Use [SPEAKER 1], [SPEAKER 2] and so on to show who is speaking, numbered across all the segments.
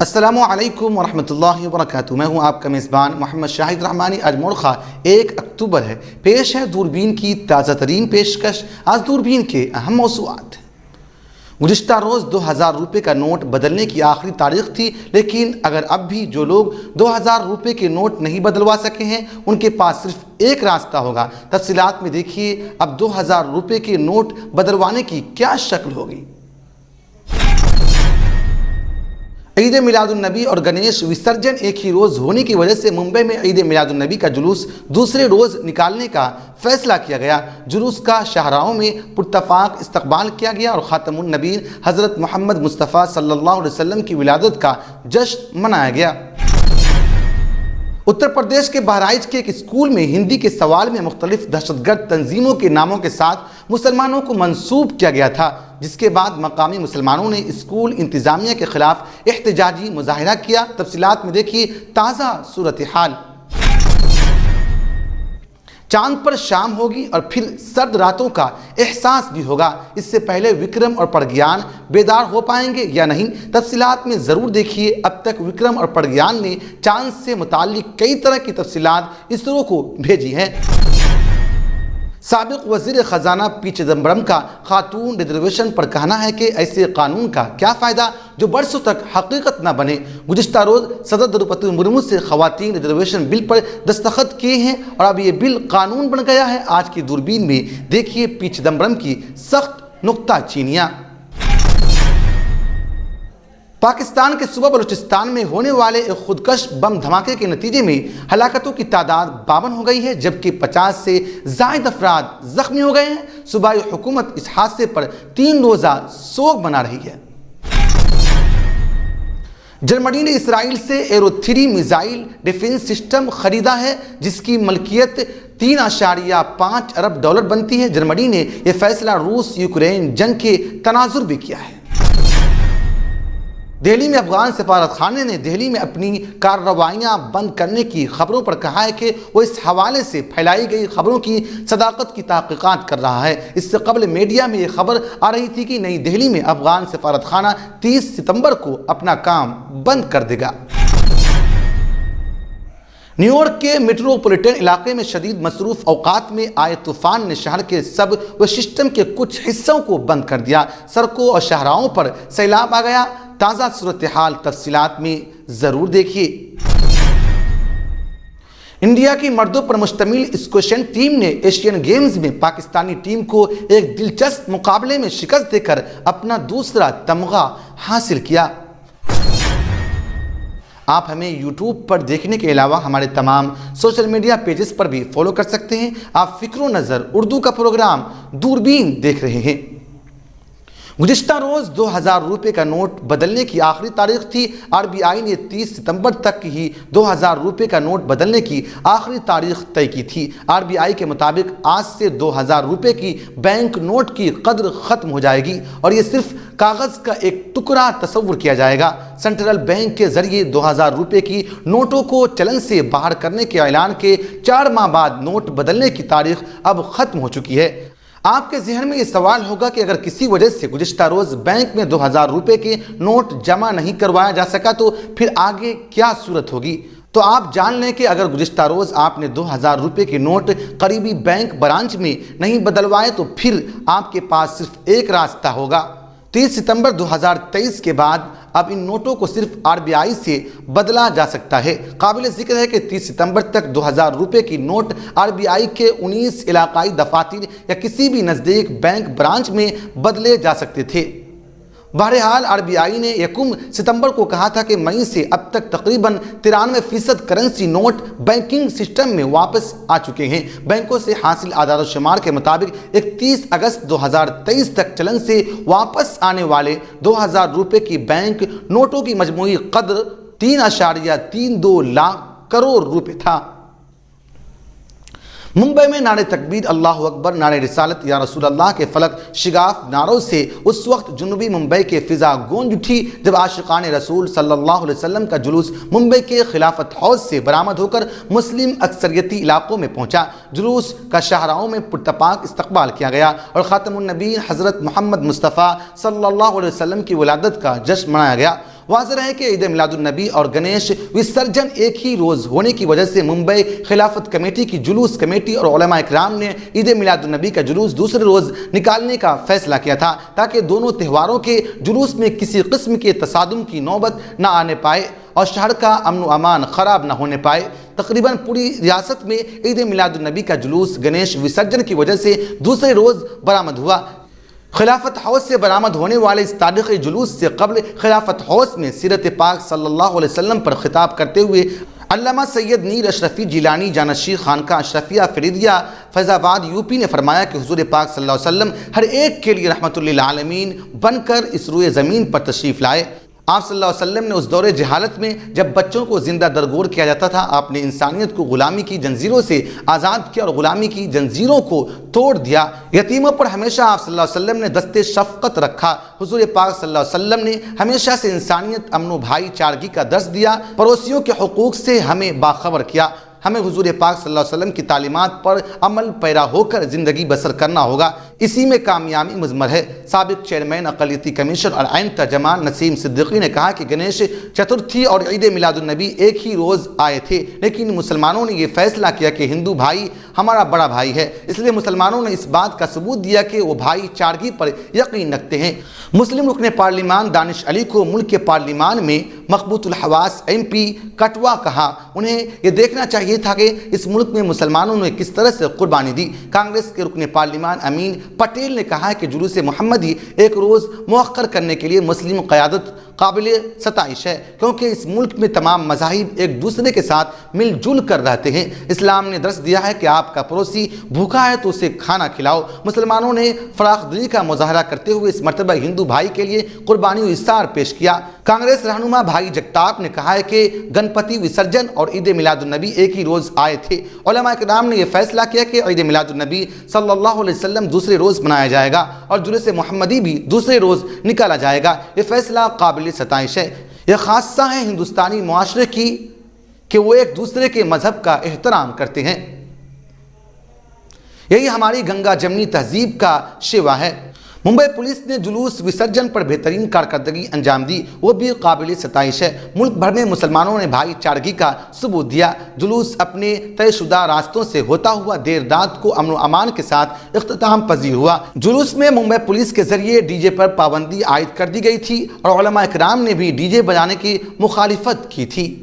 [SPEAKER 1] السلام علیکم ورحمۃ اللہ وبرکاتہ۔ میں ہوں آپ کا میزبان محمد شاہد رحمانی۔ آج مورخہ 1 اکتوبر ہے۔ پیش ہے دوربین کی تازہ ترین پیشکش۔ آج دوربین کے اہم موضوعات۔ گزشتہ روز 2000 روپے کا نوٹ بدلنے کی آخری تاریخ تھی، لیکن اگر اب بھی جو لوگ 2000 روپے کے نوٹ نہیں بدلوا سکے ہیں ان کے پاس صرف ایک راستہ ہوگا۔ تفصیلات میں دیکھیے اب 2000 روپے کے نوٹ بدلوانے کی کیا شکل ہوگی۔ عید میلاد النبی اور گنیش وسرجن ایک ہی روز ہونے کی وجہ سے ممبئی میں عید میلاد النبی کا جلوس دوسرے روز نکالنے کا فیصلہ کیا گیا۔ جلوس کا شاہراہوں میں پراتفاق استقبال کیا گیا اور خاتم النبیین حضرت محمد مصطفیٰ صلی اللہ علیہ وسلم کی ولادت کا جشن منایا گیا۔ اتر پردیش کے بہرائچ کے ایک اسکول میں ہندی کے سوال میں مختلف دہشت گرد تنظیموں کے ناموں کے ساتھ مسلمانوں کو منسوب کیا گیا تھا، جس کے بعد مقامی مسلمانوں نے اسکول انتظامیہ کے خلاف احتجاجی مظاہرہ کیا۔ تفصیلات میں دیکھیے تازہ صورتحال۔ چاند پر شام ہوگی اور پھر سرد راتوں کا احساس بھی ہوگا۔ اس سے پہلے وکرم اور پرگیان بیدار ہو پائیں گے یا نہیں، تفصیلات میں ضرور دیکھیے۔ اب تک وکرم اور پرگیان نے چاند سے متعلق کئی طرح کی تفصیلات اسرو کو بھیجی ہیں۔ سابق وزیر خزانہ پی چدمبرم کا خاتون ریزرویشن پر کہنا ہے کہ ایسے قانون کا کیا فائدہ جو برسوں تک حقیقت نہ بنے۔ گزشتہ روز صدر دروپدی مرمو سے خواتین ریزرویشن بل پر دستخط کیے ہیں اور اب یہ بل قانون بن گیا ہے۔ آج کی دوربین میں دیکھیے پی چدمبرم کی سخت نکتہ چینیاں۔ پاکستان کے صوبہ بلوچستان میں ہونے والے ایک خودکش بم دھماکے کے نتیجے میں ہلاکتوں کی تعداد 52 ہو گئی ہے، جبکہ 50 سے زائد افراد زخمی ہو گئے ہیں۔ صوبائی حکومت اس حادثے پر 3 روزہ سوگ منا رہی ہے۔ جرمنی نے اسرائیل سے ایرو 3 میزائل ڈیفنس سسٹم خریدا ہے، جس کی ملکیت $3.5 ارب بنتی ہے۔ جرمنی نے یہ فیصلہ روس یوکرین جنگ کے تناظر بھی کیا ہے۔ دہلی میں افغان سفارت خانے نے دہلی میں اپنی کارروائیاں بند کرنے کی خبروں پر کہا ہے کہ وہ اس حوالے سے پھیلائی گئی خبروں کی صداقت کی تحقیقات کر رہا ہے۔ اس سے قبل میڈیا میں یہ خبر آ رہی تھی کہ نئی دہلی میں افغان سفارت خانہ 30 ستمبر کو اپنا کام بند کر دے گا۔ نیو یارک کے میٹروپولیٹن علاقے میں شدید مصروف اوقات میں آئے طوفان نے شہر کے سب و سسٹم کے کچھ حصوں کو بند کر دیا۔ سڑکوں اور شاہراہوں پر سیلاب آ گیا۔ تازہ صورتحال تفصیلات میں ضرور دیکھیے۔ انڈیا کی مردوں پر مشتمل اسکویشن ٹیم نے ایشین گیمز میں پاکستانی ٹیم کو ایک دلچسپ مقابلے میں شکست دے کر اپنا دوسرا تمغہ حاصل کیا۔ آپ ہمیں یوٹیوب پر دیکھنے کے علاوہ ہمارے تمام سوشل میڈیا پیجز پر بھی فالو کر سکتے ہیں۔ آپ فکر و نظر اردو کا پروگرام دوربین دیکھ رہے ہیں۔ گزشتہ روز 2000 روپے کا نوٹ بدلنے کی آخری تاریخ تھی۔ RBI نے 30 ستمبر تک ہی 2000 روپے کا نوٹ بدلنے کی آخری تاریخ طے کی تھی۔ RBI کے مطابق آج سے 2000 روپے کی بینک نوٹ کی قدر ختم ہو جائے گی اور یہ صرف کاغذ کا ایک ٹکڑا تصور کیا جائے گا۔ سینٹرل بینک کے ذریعے 2000 روپے کی نوٹوں کو چلن سے باہر کرنے کے اعلان کے 4 ماہ بعد نوٹ بدلنے کی تاریخ اب ختم ہو چکی ہے۔ آپ کے ذہن میں یہ سوال ہوگا کہ اگر کسی وجہ سے گزشتہ روز بینک میں 2000 روپے کے نوٹ جمع نہیں کروایا جا سکا تو پھر آگے کیا صورت ہوگی؟ تو آپ جان لیں کہ اگر گزشتہ روز آپ نے 2000 روپے کے نوٹ قریبی بینک برانچ میں نہیں بدلوائے تو پھر آپ کے پاس صرف ایک راستہ ہوگا۔ 30 ستمبر 2023 کے بعد اب ان نوٹوں کو صرف RBI سے بدلا جا سکتا ہے۔ قابل ذکر ہے کہ 30 ستمبر تک 2000 روپے کی نوٹ RBI کے 19 علاقائی دفاتر یا کسی بھی نزدیک بینک برانچ میں بدلے جا سکتے تھے۔ بہرحال RBI نے 1 ستمبر کو کہا تھا کہ مئی سے اب تک تقریباً 93% کرنسی نوٹ بینکنگ سسٹم میں واپس آ چکے ہیں۔ بینکوں سے حاصل اعداد و شمار کے مطابق 31 اگست 2023 تک چلن سے واپس آنے والے 2000 روپے کی بینک نوٹوں کی مجموعی قدر 3.32 لاکھ کروڑ روپے تھا۔ ممبئی میں نعرہ تکبیر اللہ اکبر، نعرہ رسالت یا رسول اللہ کے فلک شگاف نعروں سے اس وقت جنوبی ممبئی کے فضا گونج اٹھی جب عاشقان رسول صلی اللہ علیہ وسلم کا جلوس ممبئی کے خلافت ہاؤس سے برآمد ہو کر مسلم اکثریتی علاقوں میں پہنچا۔ جلوس کا شاہراہوں میں پرتپاک استقبال کیا گیا اور خاتم النبیین حضرت محمد مصطفیٰ صلی اللہ علیہ وسلم کی ولادت کا جشن منایا گیا۔ واضح ہے کہ عید میلاد النبی اور گنیش وسرجن ایک ہی روز ہونے کی وجہ سے ممبئی خلافت کمیٹی کی جلوس کمیٹی اور علماء اکرام نے عید میلاد النبی کا جلوس دوسرے روز نکالنے کا فیصلہ کیا تھا تاکہ دونوں تہواروں کے جلوس میں کسی قسم کے تصادم کی نوبت نہ آنے پائے اور شہر کا امن و امان خراب نہ ہونے پائے۔ تقریباً پوری ریاست میں عید میلاد النبی کا جلوس گنیش وسرجن کی وجہ سے دوسرے روز برآمد ہوا۔ خلافت ہاؤس سے برآمد ہونے والے اس تاریخی جلوس سے قبل خلافت ہاؤس میں سیرت پاک صلی اللہ علیہ وسلم پر خطاب کرتے ہوئے علامہ سید میر اشرفی جیلانی جانشین خانقاہ اشرفیہ فریدیہ فیض آباد یوپی نے فرمایا کہ حضور پاک صلی اللہ علیہ وسلم ہر ایک کے لیے رحمت للعالمین بن کر اس روئے زمین پر تشریف لائے۔ آپ صلی اللہ علیہ وسلم نے اس دور جہالت میں جب بچوں کو زندہ درگور کیا جاتا تھا آپ نے انسانیت کو غلامی کی جنزیروں سے آزاد کیا اور غلامی کی جنزیروں کو توڑ دیا۔ یتیموں پر ہمیشہ آپ صلی اللہ علیہ وسلم نے دست شفقت رکھا۔ حضور پاک صلی اللہ علیہ وسلم نے ہمیشہ سے انسانیت، امن و بھائی چارگی کا درس دیا، پڑوسیوں کے حقوق سے ہمیں باخبر کیا۔ ہمیں حضور پاک صلی اللہ علیہ وسلم کی تعلیمات پر عمل پیرا ہو کر زندگی بسر کرنا ہوگا، اسی میں کامیابی مضمر ہے۔ سابق چیئرمین اقلیتی کمیشن اور عین ترجمان نسیم صدیقی نے کہا کہ گنیش چترتھی اور عید میلاد النبی ایک ہی روز آئے تھے، لیکن مسلمانوں نے یہ فیصلہ کیا کہ ہندو بھائی ہمارا بڑا بھائی ہے، اس لیے مسلمانوں نے اس بات کا ثبوت دیا کہ وہ بھائی چارگی پر یقین رکھتے ہیں۔ مسلم رکن پارلیمان دانش علی کو ملک کے پارلیمان میں مقبوط الحواس ایم پی کٹوا کہا۔ انہیں یہ دیکھنا چاہیے تھا کہ اس ملک میں مسلمانوں نے کس طرح سے قربانی دی۔ کانگریس کے رکن پارلیمان امین پٹیل نے کہا کہ جلوس محمدی ایک روز مؤخر کرنے کے لیے مسلم قیادت قابل ستائش ہے، کیونکہ اس ملک میں تمام مذاہب ایک دوسرے کے ساتھ مل جل کر رہتے ہیں۔ اسلام نے درس دیا ہے کہ آپ کا پڑوسی بھوکا ہے تو اسے کھانا کھلاؤ۔ مسلمانوں نے فراخ دلی کا مظاہرہ کرتے ہوئے اس مرتبہ ہندو بھائی کے لیے قربانی و اثار پیش کیا۔ کانگریس رہنما بھائی جگتاپ نے کہا ہے کہ گنپتی وسرجن اور عید میلاد النبی ایک ہی روز آئے تھے۔ علماء کرام نے یہ فیصلہ کیا کہ عید میلاد النبی صلی اللہ علیہ وسلم دوسرے روز منایا جائے گا اور جلوس محمدی بھی دوسرے روز نکالا جائے گا۔ یہ فیصلہ قابل ستائش ہے۔ یہ خاصہ ہے ہندوستانی معاشرے کی کہ وہ ایک دوسرے کے مذہب کا احترام کرتے ہیں۔ یہی ہماری گنگا جمنی تہذیب کا شیوا ہے۔ ممبئی پولیس نے جلوس وسرجن پر بہترین کارکردگی انجام دی، وہ بھی قابل ستائش ہے۔ ملک بھر میں مسلمانوں نے بھائی چارگی کا ثبوت دیا۔ جلوس اپنے طے شدہ راستوں سے ہوتا ہوا دیر رات کو امن و امان کے ساتھ اختتام پذیر ہوا۔ جلوس میں ممبئی پولیس کے ذریعے ڈی جے پر پابندی عائد کر دی گئی تھی اور علماء اکرام نے بھی ڈی جے بجانے کی مخالفت کی تھی۔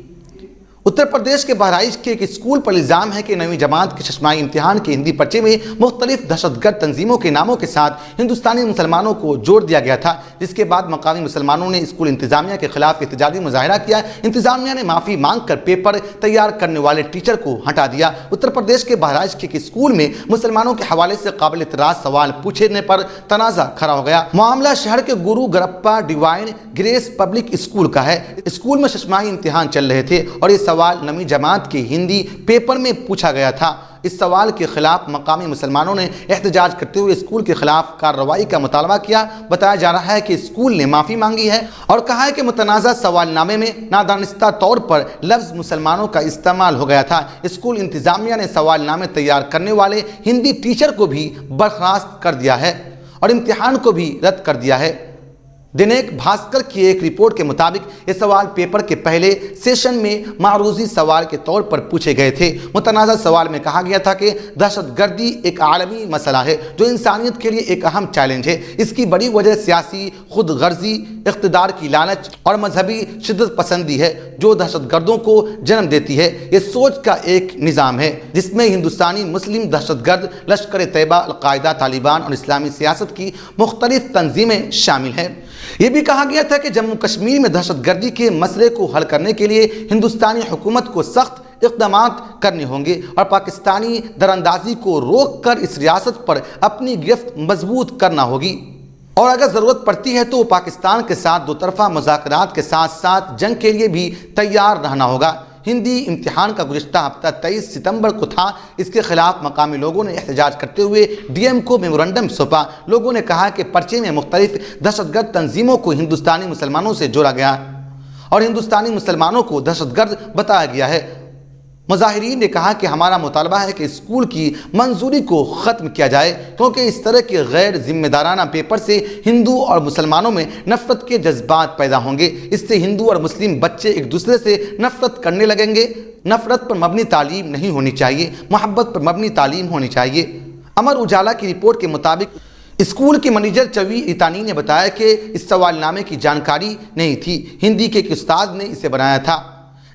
[SPEAKER 1] اتر پردیش کے بہرائچ کے ایک اسکول پر الزام ہے کہ 9ویں جماعت کے ششماہی امتحان کے ہندی پرچے میں مختلف دہشت گرد تنظیموں کے ناموں کے ساتھ ہندوستانی مسلمانوں کو جوڑ دیا گیا تھا، جس کے بعد مقامی مسلمانوں نے اسکول انتظامیہ کے خلاف احتجاجی مظاہرہ کیا۔ انتظامیہ نے معافی مانگ کر پیپر تیار کرنے والے ٹیچر کو ہٹا دیا۔ اتر پردیش کے بہرائچ کے ایک اسکول میں مسلمانوں کے حوالے سے قابل اعتراض سوال پوچھنے پر تنازع کھڑا ہو گیا۔ معاملہ شہر کے گرو گرپا ڈیوائن گریس پبلک اسکول کا ہے۔ اسکول میں ششماہی امتحان چل رہے تھے اور یہ سوال 9ویں جماعت کے ہندی پیپر میں پوچھا گیا تھا۔ اس سوال کے خلاف مقامی مسلمانوں نے احتجاج کرتے ہوئے اسکول کے خلاف کارروائی کا مطالبہ کیا۔ بتایا جا رہا ہے کہ اسکول نے معافی مانگی ہے اور کہا ہے کہ متنازع سوال نامے میں نادانستہ طور پر لفظ مسلمانوں کا استعمال ہو گیا تھا۔ اسکول انتظامیہ نے سوال نامے تیار کرنے والے ہندی ٹیچر کو بھی برخاست کر دیا ہے اور امتحان کو بھی رد کر دیا ہے۔ دینیک بھاسکر کی ایک رپورٹ کے مطابق یہ سوال پیپر کے پہلے سیشن میں معروضی سوال کے طور پر پوچھے گئے تھے۔ متنازع سوال میں کہا گیا تھا کہ دہشت گردی ایک عالمی مسئلہ ہے جو انسانیت کے لیے ایک اہم چیلنج ہے۔ اس کی بڑی وجہ سیاسی خود غرضی، اقتدار کی لالچ اور مذہبی شدت پسندی ہے جو دہشت گردوں کو جنم دیتی ہے۔ یہ سوچ کا ایک نظام ہے جس میں ہندوستانی مسلم دہشت گرد، لشکر طیبہ، القاعدہ، طالبان اور اسلامی سیاست کی مختلف تنظیمیں شامل ہیں۔ یہ بھی کہا گیا تھا کہ جموں کشمیر میں دہشت گردی کے مسئلے کو حل کرنے کے لیے ہندوستانی حکومت کو سخت اقدامات کرنے ہوں گے اور پاکستانی دراندازی کو روک کر اس ریاست پر اپنی گرفت مضبوط کرنا ہوگی، اور اگر ضرورت پڑتی ہے تو پاکستان کے ساتھ دو طرفہ مذاکرات کے ساتھ ساتھ جنگ کے لیے بھی تیار رہنا ہوگا۔ ہندی امتحان کا گزشتہ ہفتہ 23 ستمبر کو تھا۔ اس کے خلاف مقامی لوگوں نے احتجاج کرتے ہوئے ڈی ایم کو میمورنڈم سونپا۔ لوگوں نے کہا کہ پرچے میں مختلف دہشت گرد تنظیموں کو ہندوستانی مسلمانوں سے جوڑا گیا اور ہندوستانی مسلمانوں کو دہشت گرد بتایا گیا ہے۔ مظاہرین نے کہا کہ ہمارا مطالبہ ہے کہ اسکول کی منظوری کو ختم کیا جائے، کیونکہ اس طرح کے غیر ذمہ دارانہ پیپر سے ہندو اور مسلمانوں میں نفرت کے جذبات پیدا ہوں گے۔ اس سے ہندو اور مسلم بچے ایک دوسرے سے نفرت کرنے لگیں گے۔ نفرت پر مبنی تعلیم نہیں ہونی چاہیے، محبت پر مبنی تعلیم ہونی چاہیے۔ امر اجالا کی رپورٹ کے مطابق اسکول کے منیجر چوی ریتانی نے بتایا کہ اس سوال نامے کی جانکاری نہیں تھی۔ ہندی کے ایک استاد نے اسے بنایا تھا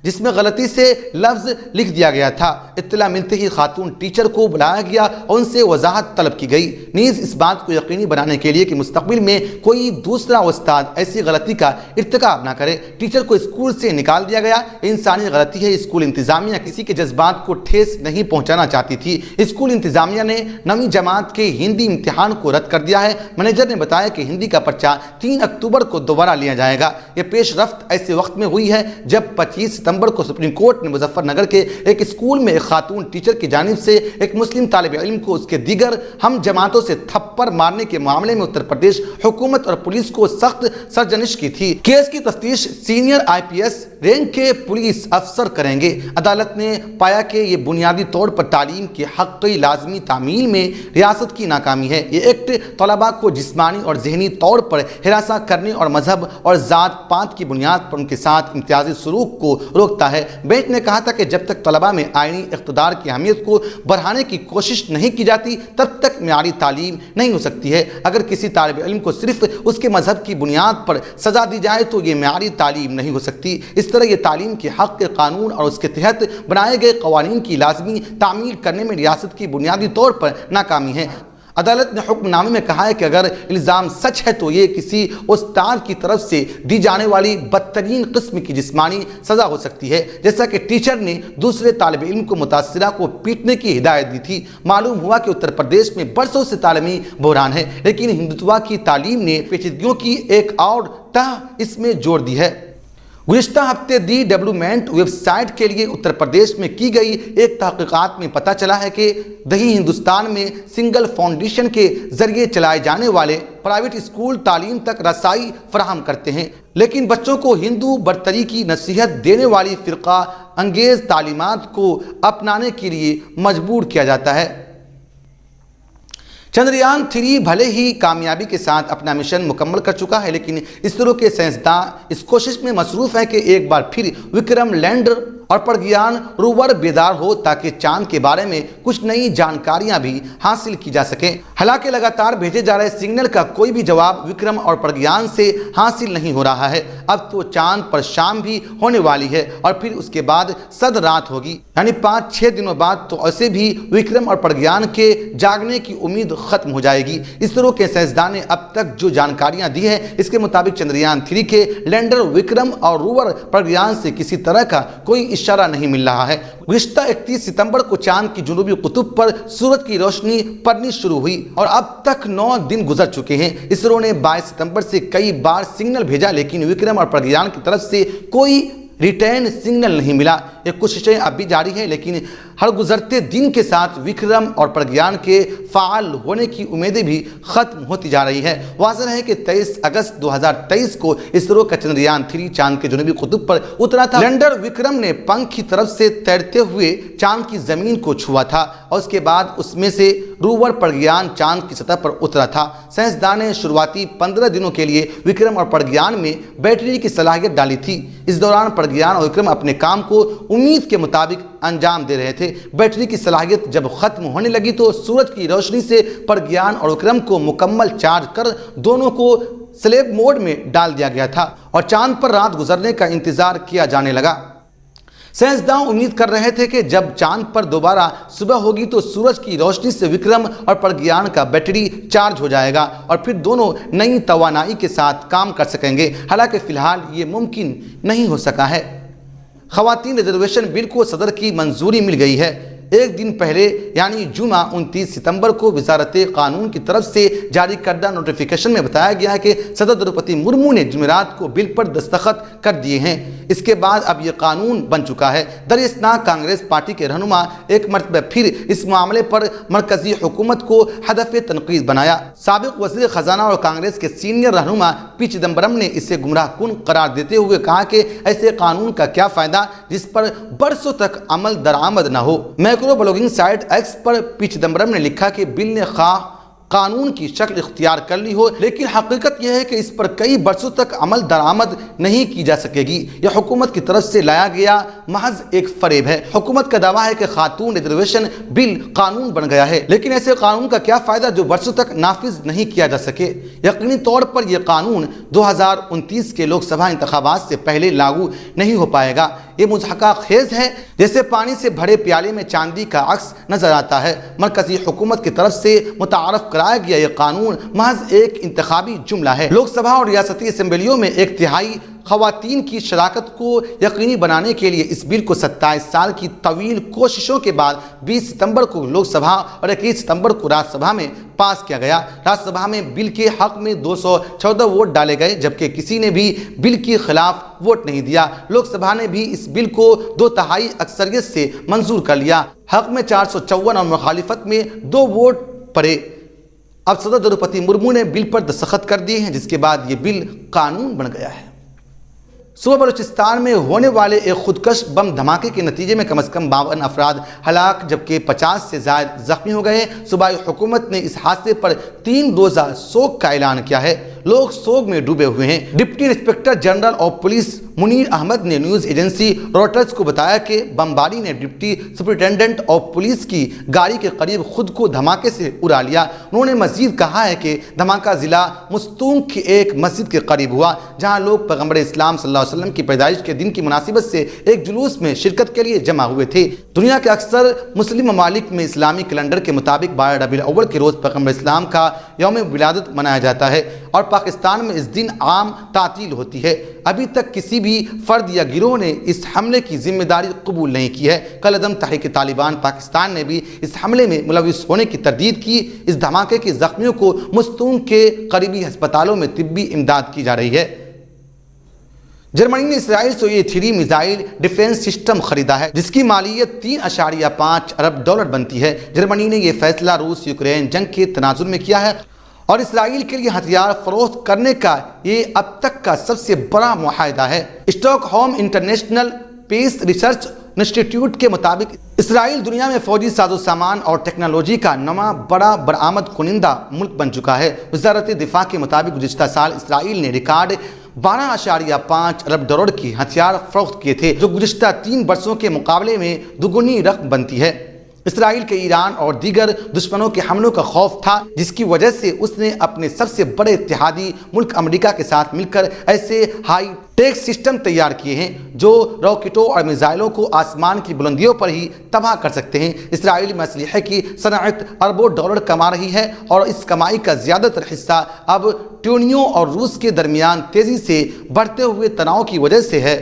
[SPEAKER 1] جس میں غلطی سے لفظ لکھ دیا گیا تھا۔ اطلاع ملتے ہی خاتون ٹیچر کو بلایا گیا اور ان سے وضاحت طلب کی گئی، نیز اس بات کو یقینی بنانے کے لیے کہ مستقبل میں کوئی دوسرا استاد ایسی غلطی کا ارتکاب نہ کرے۔ ٹیچر کو اسکول سے نکال دیا گیا۔ انسانی غلطی ہے۔ اسکول انتظامیہ کسی کے جذبات کو ٹھیس نہیں پہنچانا چاہتی تھی۔ اسکول انتظامیہ نے 9ویں جماعت کے ہندی امتحان کو رد کر دیا ہے۔ منیجر نے بتایا کہ ہندی کا پرچہ 3 اکتوبر کو دوبارہ لیا جائے گا۔ یہ پیش رفت ایسے وقت میں ہوئی ہے جب 25 ستمبر کو سپریم کورٹ نے مظفر نگر کے ایک اسکول میں ایک خاتون ٹیچر کی جانب سے ایک مسلم طالب علم کو اس کے دیگر ہم جماعتوں سے تھپڑ مارنے کے معاملے میں اتر پردیش حکومت اور پولیس کو سخت سرزنش کی تھی۔ کیس کی تفتیش سینئر IPS رینک کے پولیس افسر کریں گے۔ عدالت نے پایا کہ یہ بنیادی طور پر تعلیم کے حق کی لازمی تعمیل میں ریاست کی ناکامی ہے۔ یہ ایکٹ طلباء کو جسمانی اور ذہنی طور پر ہراساں کرنے اور مذہب اور ذات پات کی بنیاد پر ان کے ساتھ امتیازی سلوک کو روکتا ہے۔ بینچ نے کہا تھا کہ جب تک طلباء میں آئینی اقتدار کی اہمیت کو بڑھانے کی کوشش نہیں کی جاتی تب تک معیاری تعلیم نہیں ہو سکتی ہے۔ اگر کسی طالب علم کو صرف اس کے مذہب کی بنیاد پر سزا دی جائے تو یہ معیاری تعلیم نہیں ہو سکتی۔ اس طرح یہ تعلیم کے حق کے قانون اور اس کے تحت بنائے گئے قوانین کی لازمی تعمیل کرنے میں ریاست کی بنیادی طور پر ناکامی ہے۔ عدالت نے حکم نامے میں کہا ہے کہ اگر الزام سچ ہے تو یہ کسی استاد کی طرف سے دی جانے والی بدترین قسم کی جسمانی سزا ہو سکتی ہے، جیسا کہ ٹیچر نے دوسرے طالب علم کو متاثرہ کو پیٹنے کی ہدایت دی تھی۔ معلوم ہوا کہ اتر پردیش میں برسوں سے تعلیمی بحران ہے، لیکن ہندوتوا کی تعلیم نے پیچیدگیوں کی ایک اور تہ اس میں جوڑ دی ہے۔ گزشتہ ہفتے دی ڈیولپمنٹ ویب سائٹ کے لیے اتر پردیش میں کی گئی ایک تحقیقات میں پتہ چلا ہے کہ دیہی ہندوستان میں سنگل فاؤنڈیشن کے ذریعے چلائے جانے والے پرائیویٹ اسکول تعلیم تک رسائی فراہم کرتے ہیں، لیکن بچوں کو ہندو برتری کی نصیحت دینے والی فرقہ انگیز تعلیمات کو اپنانے کے لیے مجبور کیا جاتا ہے۔ چندریان 3 بھلے ہی کامیابی کے ساتھ اپنا مشن مکمل کر چکا ہے، لیکن اسرو کے سائنسداں اس کوشش میں مصروف ہیں کہ ایک بار پھر وکرم لینڈر اور پرگیان روور بیدار ہو تاکہ چاند کے بارے میں کچھ نئی جانکاریاں بھی حاصل کی جا سکیں۔ حالانکہ لگاتار بھیجے جا رہے سگنل کا کوئی بھی جواب وکرم اور پرگیان سے حاصل نہیں ہو رہا ہے۔ اب تو چاند پر شام بھی ہونے والی ہے اور پھر اس کے بعد صد رات ہوگی، یعنی 5-6 دنوں بعد تو ایسے بھی وکرم اور پرگیان کے جاگنے کی امید ختم ہو جائے گی۔ اسرو کے سائنسداں نے اب تک جو جانکاریاں دی ہیں اس کے مطابق چندریان 3 کے لینڈر وکرم اور روور پرگیان سے کسی طرح کا کوئی اشارہ نہیں مل رہا ہے۔ گزشتہ 31 ستمبر کو چاند کی جنوبی قطب پر سورج کی روشنی پڑنی شروع ہوئی اور اب تک 9 دن گزر چکے ہیں۔ اسرو نے 22 ستمبر سے کئی بار سگنل بھیجا، لیکن وکرم اور پرگیان کی طرف سے کوئی ریٹرن سگنل نہیں ملا۔ یہ کوششیں اب بھی جاری ہیں، لیکن ہر گزرتے دن کے ساتھ وکرم اور پرگیان کے فعال ہونے کی امیدیں بھی ختم ہوتی جا رہی ہے۔ واضح ہے کہ 23 اگست 2023 کو اسرو کا چندریان 3 چاند کے جنوبی قطب پر اترا تھا۔ لینڈر وکرم نے پنکھ کی طرف سے تیرتے ہوئے چاند کی زمین کو چھوا تھا اور اس کے بعد اس میں سے روور پرگیان چاند کی سطح پر اترا تھا۔ سائنسداں نے شروعاتی 15 دنوں کے لیے وکرم اور پرگیان میں بیٹری کی صلاحیت ڈالی تھی۔ اس دوران پرگیان اور وکرم اپنے کام کو امید کے مطابق انجام دے رہے تھے۔ بیٹری کی صلاحیت جب ختم ہونے لگی تو سورج کی روشنی سے پرگیان اور وکرم کو مکمل چارج کر دونوں کو سلیپ موڈ میں ڈال دیا گیا تھا اور چاند پر رات گزرنے کا انتظار کیا جانے لگا۔ سائنسداں امید کر رہے تھے کہ جب چاند پر دوبارہ صبح ہوگی تو سورج کی روشنی سے وکرم اور پرگیان کا بیٹری چارج ہو جائے گا اور پھر دونوں نئی توانائی کے ساتھ کام کر سکیں گے۔ حالانکہ فی الحال یہ ممکن نہیں ہو سکا ہے۔ خواتین ریزرویشن بل کو صدر کی منظوری مل گئی ہے۔ ایک دن پہلے یعنی جمعہ 29 ستمبر کو وزارت قانون کی طرف سے جاری کردہ نوٹیفیکیشن میں بتایا گیا ہے کہ صدر دروپدی مرمو نے جمعرات کو بل پر دستخط کر دیے ہیں۔ اس کے بعد اب یہ قانون بن چکا ہے۔ دراصل کانگریس پارٹی کے رہنما ایک مرتبہ پھر اس معاملے پر مرکزی حکومت کو ہدف تنقید بنایا۔ سابق وزیر خزانہ اور کانگریس کے سینئر رہنما پی چدمبرم نے اسے گمراہ کن قرار دیتے ہوئے کہا کہ ایسے قانون کا کیا فائدہ جس پر برسوں تک عمل درآمد نہ ہو۔ مائکرو بلاگنگ سائٹ ایکس پر پی چدمبرم نے لکھا کہ بل نے خواہ قانون کی شکل اختیار کر لی ہو، لیکن حقیقت یہ ہے کہ اس پر کئی برسوں تک عمل درآمد نہیں کی جا سکے گی۔ یہ حکومت کی طرف سے لایا گیا محض ایک فریب ہے۔ حکومت کا دعویٰ ہے کہ خاتون ریزرویشن بل قانون بن گیا ہے، لیکن ایسے قانون کا کیا فائدہ جو برسوں تک نافذ نہیں کیا جا سکے۔ یقینی طور پر یہ قانون 2029 کے لوک سبھا انتخابات سے پہلے لاگو نہیں ہو پائے گا۔ یہ مضحکہ خیز ہے، جیسے پانی سے بھرے پیالے میں چاندی کا عکس نظر آتا ہے۔ مرکزی حکومت کی طرف سے متعارف کرایا گیا یہ قانون محض ایک انتخابی جملہ ہے۔ لوک سبھا اور ریاستی اسمبلیوں میں 1/3 خواتین کی شراکت کو یقینی بنانے کے لیے اس بل کو 27 سال کی طویل کوششوں کے بعد 20 ستمبر کو لوک سبھا اور 21 ستمبر کو راجیہ سبھا میں پاس کیا گیا۔ راجیہ سبھا میں بل کے حق میں 214 ووٹ ڈالے گئے، جبکہ کسی نے بھی بل کے خلاف ووٹ نہیں دیا۔ لوک سبھا نے بھی اس بل کو 2/3 اکثریت سے منظور کر لیا۔ حق میں 454 اور مخالفت میں 2 ووٹ پڑے۔ اب صدر دروپدی مرمو نے بل پر دستخط کر دیے ہیں، جس کے بعد یہ بل قانون بن گیا ہے۔ صوبہ بلوچستان میں ہونے والے ایک خودکش بم دھماکے کے نتیجے میں کم از کم 52 افراد ہلاک جبکہ 50 سے زائد زخمی ہو گئے۔ صوبائی حکومت نے اس حادثے پر 3 روزہ سوگ کا اعلان کیا ہے۔ لوگ سوگ میں ڈوبے ہوئے ہیں۔ Deputy inspector general of police Munir Ahmed نے نیوز ایجنسی روٹرز کو بتایا کہ بمباری نے ڈپٹی سپرنٹینڈنٹ آف پولیس کی گاڑی کے قریب خود کو دھماکے سے اڑا لیا۔ انہوں نے مزید کہا ہے کہ دھماکہ ضلع مستونگ کی ایک مسجد کے قریب ہوا، جہاں لوگ پیغمبر اسلام صلی اللہ علیہ وسلم کی پیدائش کے دن کی مناسبت سے ایک جلوس میں شرکت کے لیے جمع ہوئے تھے۔ دنیا کے اکثر مسلم ممالک میں اسلامی کیلنڈر کے مطابق 12 ربیع الاول کے روز پیغمبر اسلام کا یوم ولادت منایا جاتا ہے اور پاکستان میں اس دن عام تعطیل ہوتی ہے۔ ابھی تک کسی بھی فرد یا گروہ نے اس حملے کی ذمہ داری قبول نہیں کی ہے۔ کل عدم تحریک طالبان پاکستان نے بھی اس حملے میں ملوث ہونے کی تردید کی۔ اس دھماکے کے زخمیوں کو مستونگ کے قریبی ہسپتالوں میں طبی امداد کی جا رہی ہے۔ جرمنی نے اسرائیل سے یہ 3 میزائل ڈیفنس سسٹم خریدا ہے، جس کی مالیت 3.5 ارب ڈالر بنتی ہے۔ جرمنی نے یہ فیصلہ روس یوکرین جنگ کے تناظر میں کیا ہے اور اسرائیل کے لیے ہتھیار فروخت کرنے کا یہ اب تک کا سب سے بڑا معاہدہ ہے۔ Stock home international peace research انسٹی ٹیوٹ کے مطابق اسرائیل دنیا میں فوجی ساز و سامان اور ٹیکنالوجی کا نواں بڑا برآمد کنندہ ملک بن چکا ہے۔ وزارت دفاع کے مطابق گزشتہ سال اسرائیل نے ریکارڈ 12.5 ارب ڈالر کی ہتھیار فروخت کیے تھے، جو گزشتہ 3 برسوں کے مقابلے میں دوگنی رقم بنتی ہے۔ اسرائیل کے ایران اور دیگر دشمنوں کے حملوں کا خوف تھا، جس کی وجہ سے اس نے اپنے سب سے بڑے اتحادی ملک امریکہ کے ساتھ مل کر ایسے ہائی ٹیک سسٹم تیار کیے ہیں جو راکٹوں اور میزائلوں کو آسمان کی بلندیوں پر ہی تباہ کر سکتے ہیں۔ اسرائیل میں اسلحے کی صنعت اربوں ڈالر کما رہی ہے اور اس کمائی کا زیادہ تر حصہ اب ٹیونیوں اور روس کے درمیان تیزی سے بڑھتے ہوئے تناؤ کی وجہ سے ہے۔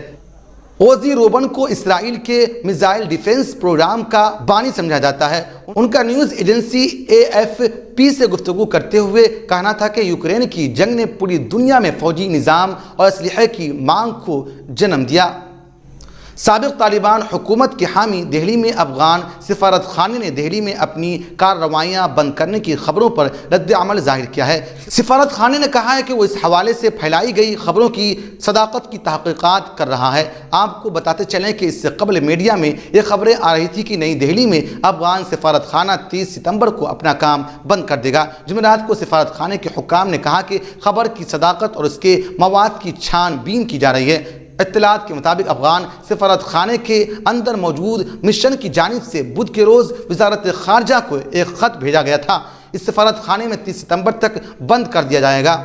[SPEAKER 1] اوزی روبن کو اسرائیل کے میزائل ڈیفنس پروگرام کا بانی سمجھا جاتا ہے۔ ان کا نیوز ایجنسی AFP سے گفتگو کرتے ہوئے کہنا تھا کہ یوکرین کی جنگ نے پوری دنیا میں فوجی نظام اور اسلحے کی مانگ کو جنم دیا۔ سابق طالبان حکومت کے حامی دہلی میں افغان سفارت خانے نے دہلی میں اپنی کارروائیاں بند کرنے کی خبروں پر رد عمل ظاہر کیا ہے۔ سفارت خانے نے کہا ہے کہ وہ اس حوالے سے پھیلائی گئی خبروں کی صداقت کی تحقیقات کر رہا ہے۔ آپ کو بتاتے چلیں کہ اس سے قبل میڈیا میں یہ خبریں آ رہی تھی کہ نئی دہلی میں افغان سفارت خانہ 30 ستمبر کو اپنا کام بند کر دے گا۔ جمعرات کو سفارت خانے کے حکام نے کہا کہ خبر کی صداقت اور اس کے مواد کی چھان بین کی جا رہی ہے۔ اطلاعات کے مطابق افغان سفارت خانے کے اندر موجود مشن کی جانب سے بدھ کے روز وزارت خارجہ کو ایک خط بھیجا گیا تھا۔ اس سفارت خانے میں 30 ستمبر تک بند کر دیا جائے گا۔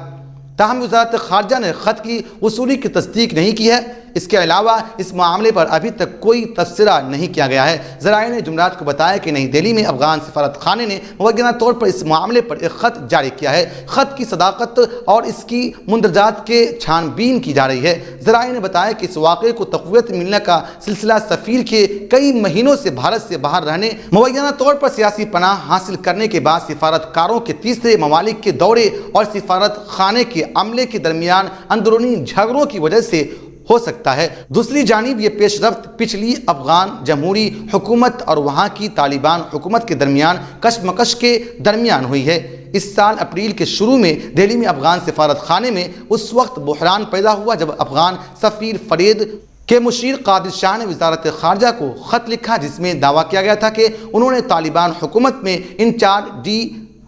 [SPEAKER 1] تاہم وزارت خارجہ نے خط کی وصولی کی تصدیق نہیں کی ہے۔ اس کے علاوہ اس معاملے پر ابھی تک کوئی تبصرہ نہیں کیا گیا ہے۔ ذرائع نے جمعرات کو بتایا کہ نئی دہلی میں افغان سفارت خانے نے مبینہ طور پر اس معاملے پر ایک خط جاری کیا ہے۔ خط کی صداقت اور اس کی مندرجات کے چھان بین کی جا رہی ہے۔ ذرائع نے بتایا کہ اس واقعے کو تقویت ملنے کا سلسلہ سفیر کے کئی مہینوں سے بھارت سے باہر رہنے، مبینہ طور پر سیاسی پناہ حاصل کرنے کے بعد سفارتکاروں کے تیسرے ممالک کے دورے اور سفارت خانے کے عملے کے درمیان اندرونی جھگڑوں کی وجہ سے ہو سکتا ہے۔ دوسری جانب یہ پیش رفت پچھلی افغان جمہوری حکومت اور وہاں کی طالبان حکومت کے درمیان کشمکش کے درمیان ہوئی ہے۔ اس سال اپریل کے شروع میں دہلی میں افغان سفارت خانے میں اس وقت بحران پیدا ہوا جب افغان سفیر فرید کے مشیر قادر شاہ نے وزارت خارجہ کو خط لکھا جس میں دعویٰ کیا گیا تھا کہ انہوں نے طالبان حکومت میں انچارج ڈی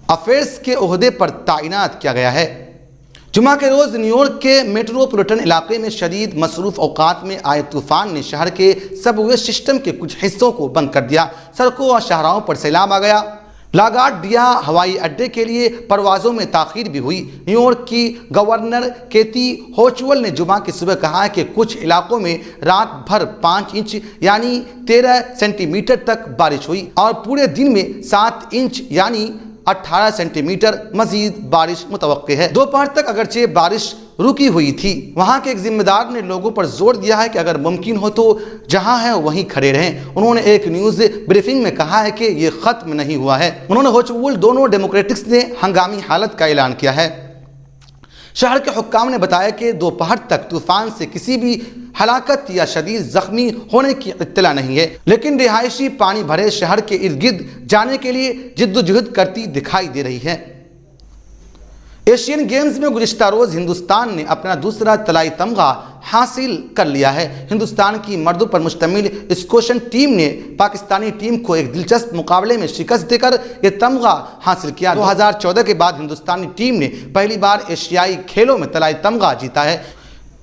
[SPEAKER 1] افیئرز کے عہدے پر تعینات کیا گیا ہے۔ جمعہ کے روز نیو یارک کے میٹروپولیٹن علاقے میں شدید مصروف اوقات میں آئے طوفان نے شہر کے سب وے سسٹم کے کچھ حصوں کو بند کر دیا۔ سڑکوں اور شاہراہوں پر سیلاب آ گیا۔ لاگارڈیا ہوائی اڈے کے لیے پروازوں میں تاخیر بھی ہوئی۔ نیو یارک کی گورنر کیتی ہوچول نے جمعہ کی صبح کہا کہ کچھ علاقوں میں رات بھر 5 انچ یعنی 13 سینٹی میٹر تک بارش ہوئی اور پورے دن میں 7 انچ یعنی 18 سینٹی میٹر مزید بارش متوقع ہے۔ دوپہر تک اگرچہ بارش رکی ہوئی تھی، وہاں کے ایک ذمہ دار نے لوگوں پر زور دیا ہے کہ اگر ممکن ہو تو جہاں ہیں وہیں کھڑے رہیں۔ انہوں نے ایک نیوز بریفنگ میں کہا ہے کہ یہ ختم نہیں ہوا ہے۔ انہوں نے ہوچول دونوں ڈیموکریٹکس نے ہنگامی حالت کا اعلان کیا ہے۔ شہر کے حکام نے بتایا کہ دوپہر تک طوفان سے کسی بھی ہلاکت یا شدید زخمی ہونے کی اطلاع نہیں ہے، لیکن رہائشی پانی بھرے شہر کے ارد گرد جانے کے لیے جدوجہد کرتی دکھائی دے رہی ہے۔ ایشین گیمز میں گزشتہ روز ہندوستان نے اپنا دوسرا طلائی تمغہ حاصل کر لیا ہے۔ ہندوستان کی مردوں پر مشتمل اسکوشن ٹیم نے پاکستانی ٹیم کو ایک دلچسپ مقابلے میں شکست دے کر یہ تمغہ حاصل کیا۔ 2014 کے بعد ہندوستانی ٹیم نے پہلی بار ایشیائی کھیلوں میں طلائی تمغہ جیتا ہے۔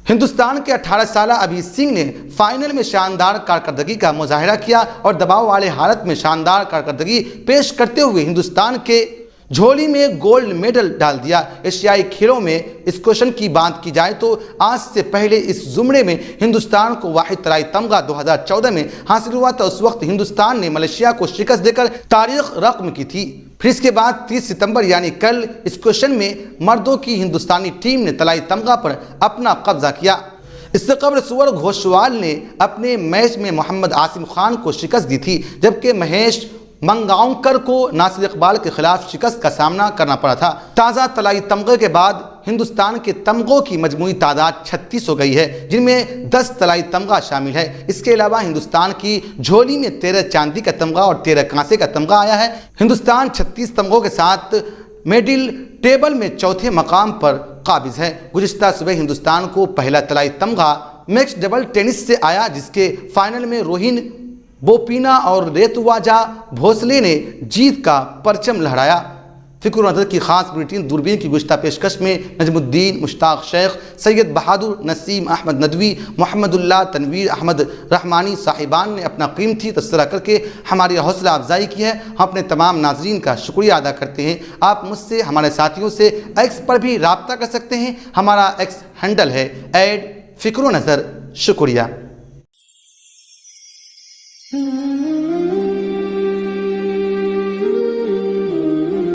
[SPEAKER 1] ہندوستان کے 18 سالہ ابھی سنگھ نے فائنل میں شاندار کارکردگی کا مظاہرہ کیا اور دباؤ والے حالت میں شاندار کارکردگی پیش کرتے ہوئے ہندوستان کے جھولی میں گولڈ میڈل ڈال دیا۔ ایشیائی کھیلوں میں اسکوشن کی بات کی جائے تو آج سے پہلے اس زمرے میں ہندوستان کو واحد طلائی تمغہ 2014 میں حاصل ہوا تھا۔ اس وقت ہندوستان نے ملیشیا کو شکست دے کر تاریخ رقم کی تھی۔ پھر اس کے بعد 30 ستمبر یعنی کل اسکوشن میں مردوں کی ہندوستانی ٹیم نے طلائی تمغہ پر اپنا قبضہ کیا۔ اس سے قبل سور گھوشوال نے اپنے میچ میں محمد عاصم خان کو شکست دی تھی، جبکہ مہیش منگاونکر کو ناصر اقبال کے خلاف شکست کا سامنا کرنا پڑا تھا۔ تازہ طلائی تمغے کے بعد ہندوستان کے تمغوں کی مجموعی تعداد 36 ہو گئی ہے، جن میں 10 طلائی تمغہ شامل ہے۔ اس کے علاوہ ہندوستان کی جھولی میں 13 چاندی کا تمغہ اور 13 کانسے کا تمغہ آیا ہے۔ ہندوستان 36 تمغوں کے ساتھ میڈل ٹیبل میں چوتھے مقام پر قابض ہے۔ گزشتہ صبح ہندوستان کو پہلا طلائی تمغہ میکس ڈبل ٹینس سے آیا، جس کے فائنل میں روہن بوپینا اور ریتواجا بھوسلے نے جیت کا پرچم لہرایا۔ فکر و نظر کی خاص بلیٹن دوربین کی گزشتہ پیشکش میں نجم الدین، مشتاق شیخ، سید بہادر، نسیم احمد ندوی، محمد اللہ، تنویر احمد رحمانی صاحبان نے اپنا قیمتی تبصرہ کر کے ہماری حوصلہ افزائی کی ہے۔ ہم اپنے تمام ناظرین کا شکریہ ادا کرتے ہیں۔ آپ مجھ سے، ہمارے ساتھیوں سے ایکس پر بھی رابطہ کر سکتے ہیں۔ ہمارا ایکس ہینڈل ہے @فکر و نظر۔ شکریہ۔